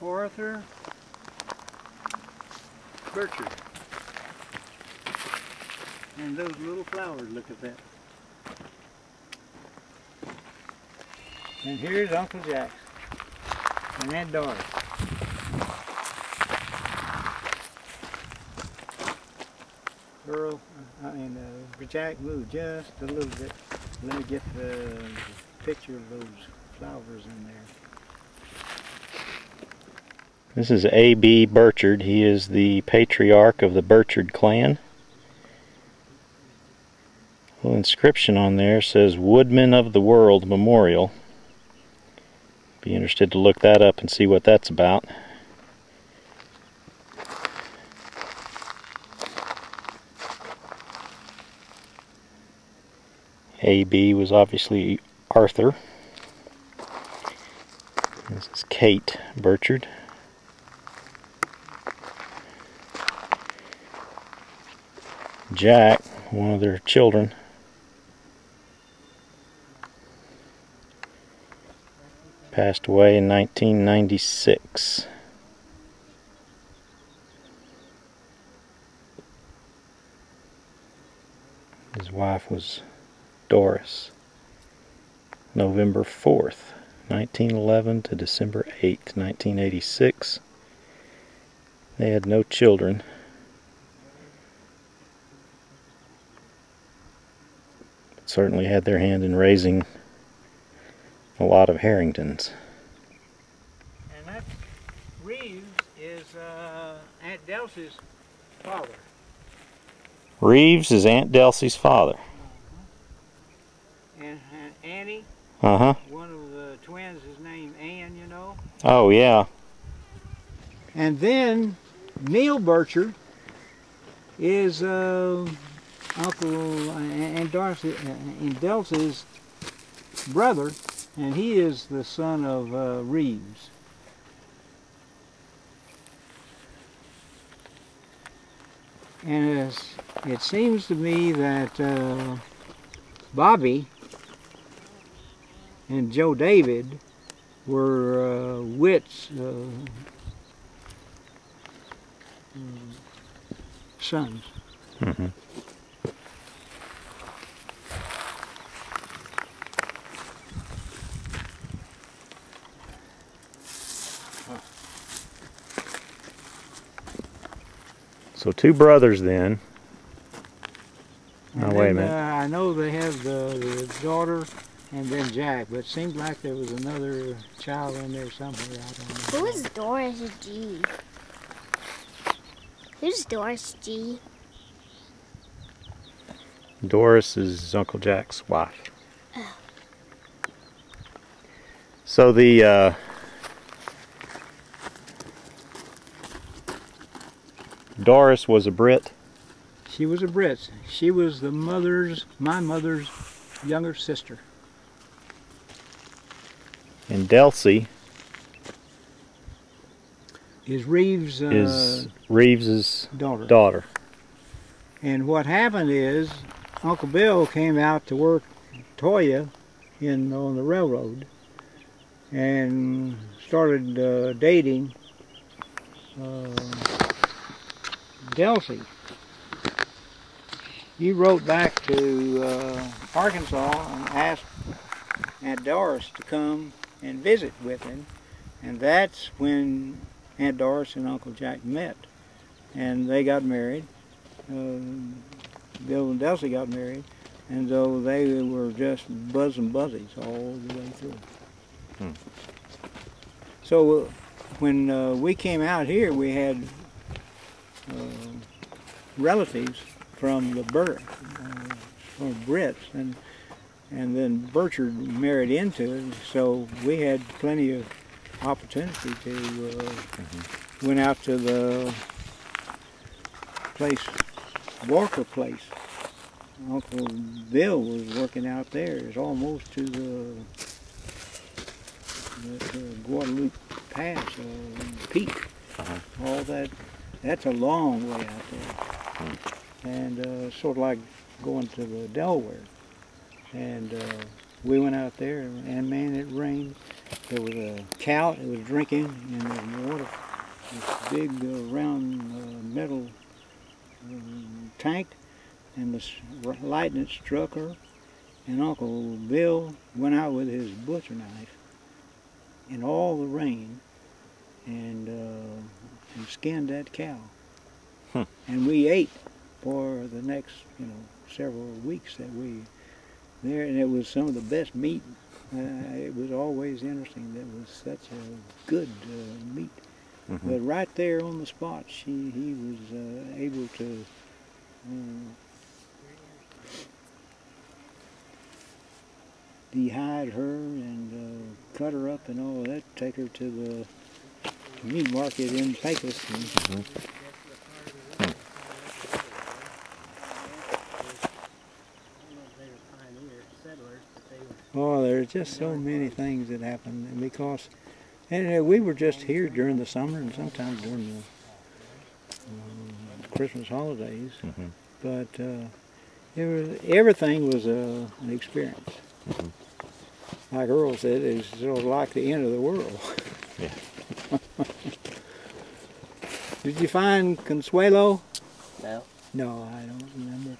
Arthur Burchard. And those little flowers, look at that. And here's Uncle Jack and Aunt Doris. Earl, Jack moved just a little bit. Let me get the picture of those flowers in there. This is A.B. Burchard. He is the patriarch of the Burchard clan. A little inscription on there says Woodman of the World Memorial. Be interested to look that up and see what that's about. A.B. was obviously Arthur. This is Kate Burchard. Jack, one of their children. Passed away in 1996. His wife was Doris. November 4th, 1911 to December 8th, 1986. They had no children. But certainly had their hand in raising a lot of Herringtons. And that Reeves is Aunt Delsey's father. Reeves is Aunt Delsey's father. And Annie, Uh-huh. one of the twins is named Ann, you know. Oh, yeah. And then Neil Burchard is Uncle and Darcy and Delsey's brother, and he is the son of Reeves. And it seems to me that Bobby and Joe David were Witt's sons. Mm-hmm. So two brothers then. Oh, wait a minute. I know they have the daughter and then Jack, but it seemed like there was another child in there somewhere. I don't know. Who is Doris G? Who's Doris G? Doris is Uncle Jack's wife. Oh. So the Doris was a Brit. She was a Brit. She was my mother's younger sister. And Delsey is Reeves's daughter. And what happened is Uncle Bill came out to work Toyah on the railroad and started dating Delsey. He wrote back to Arkansas and asked Aunt Doris to come and visit with him, and that's when Aunt Doris and Uncle Jack met, and they got married. Bill and Delsey got married, and so they were just bosom buddies all the way through. Hmm. So when we came out here, we had relatives from the from Brits, and then Burchard married into it, so we had plenty of opportunity to went out to the place, Walker Place. Uncle Bill was working out there. It's almost to the Guadalupe Pass, Peak. All that's a long way out there. And sort of like going to the Delaware. And we went out there, and man, it rained. there was a cow that was drinking in the water, this big round metal tank, and the lightning struck her, and Uncle Bill went out with his butcher knife in all the rain and skinned that cow. And we ate for the next, several weeks that we there, and it was some of the best meat. It was always interesting. That was such a good meat. But right there on the spot, he was able to de-hide her and cut her up and all that, take her to the meat market in Pecos. Oh, there's just so many things that happened, and because, we were just here during the summer and sometimes during the Christmas holidays, but everything was an experience. Like Earl said, it's sort of like the end of the world. Yeah. Did you find Consuelo? No. No, I don't remember.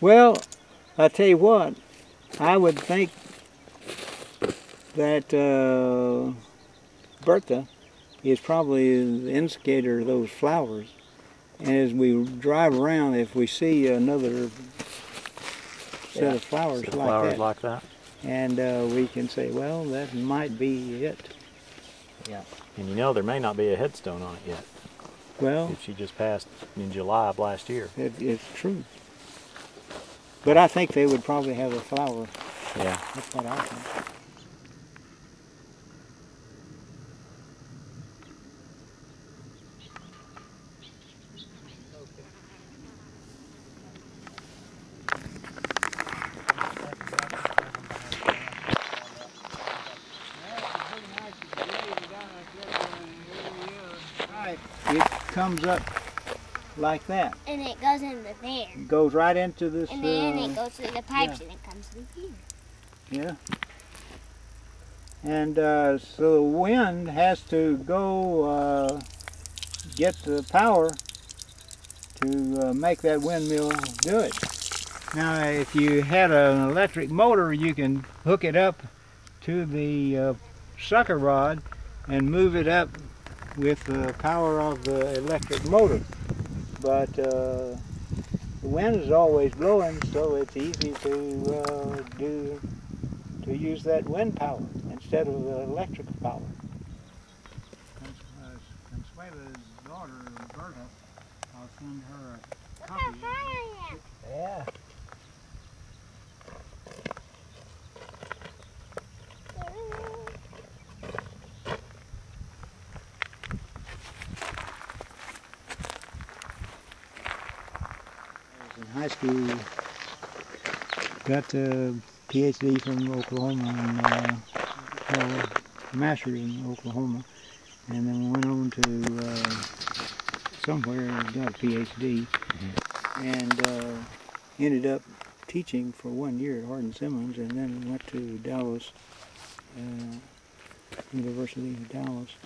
Well, I tell you what, I would think that Bertha is probably the instigator of those flowers. And as we drive around, if we see another set of flowers, like that, and we can say, well, that might be it. Yeah. And there may not be a headstone on it yet. Well, If she just passed in July of last year. it's true. But I think they would probably have a flower. Yeah. That's what I think. It comes up like that. And it goes into there. It goes right into this. And then it goes through the pipes and it comes through here. Yeah. And so the wind has to go get the power to make that windmill do it. Now, if you had an electric motor, you can hook it up to the sucker rod and move it up with the power of the electric motor. But the wind is always blowing, so it's easy to use that wind power instead of the electric power. Consuela's daughter, Roberta, I'll send her a copy. Look how far I am. Yeah. In high school, got a PhD from Oklahoma and master's in Oklahoma, and then went on to somewhere and got a PhD, and ended up teaching for 1 year at Hardin Simmons, and then went to Dallas, University of Dallas,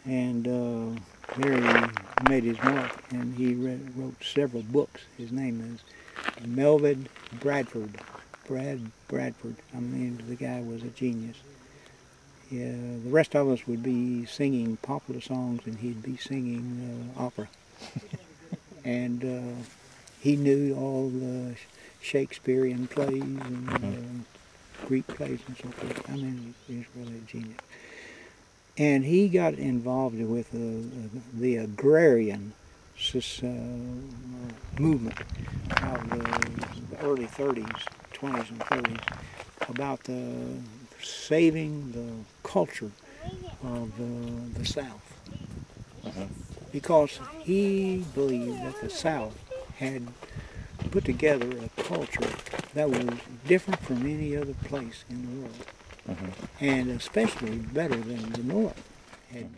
and there he made his mark, and he wrote several books. His name is Melvin Bradford. Brad Bradford. I mean, the guy was a genius. Yeah, the rest of us would be singing popular songs, and he'd be singing opera. And he knew all the Shakespearean plays and Greek plays and so forth. I mean, he was really a genius. And he got involved with the agrarian movement of the early 30s, 20s and 30s, about saving the culture of the South. Because he believed that the South had put together a culture that was different from any other place in the world. And especially better than the North had.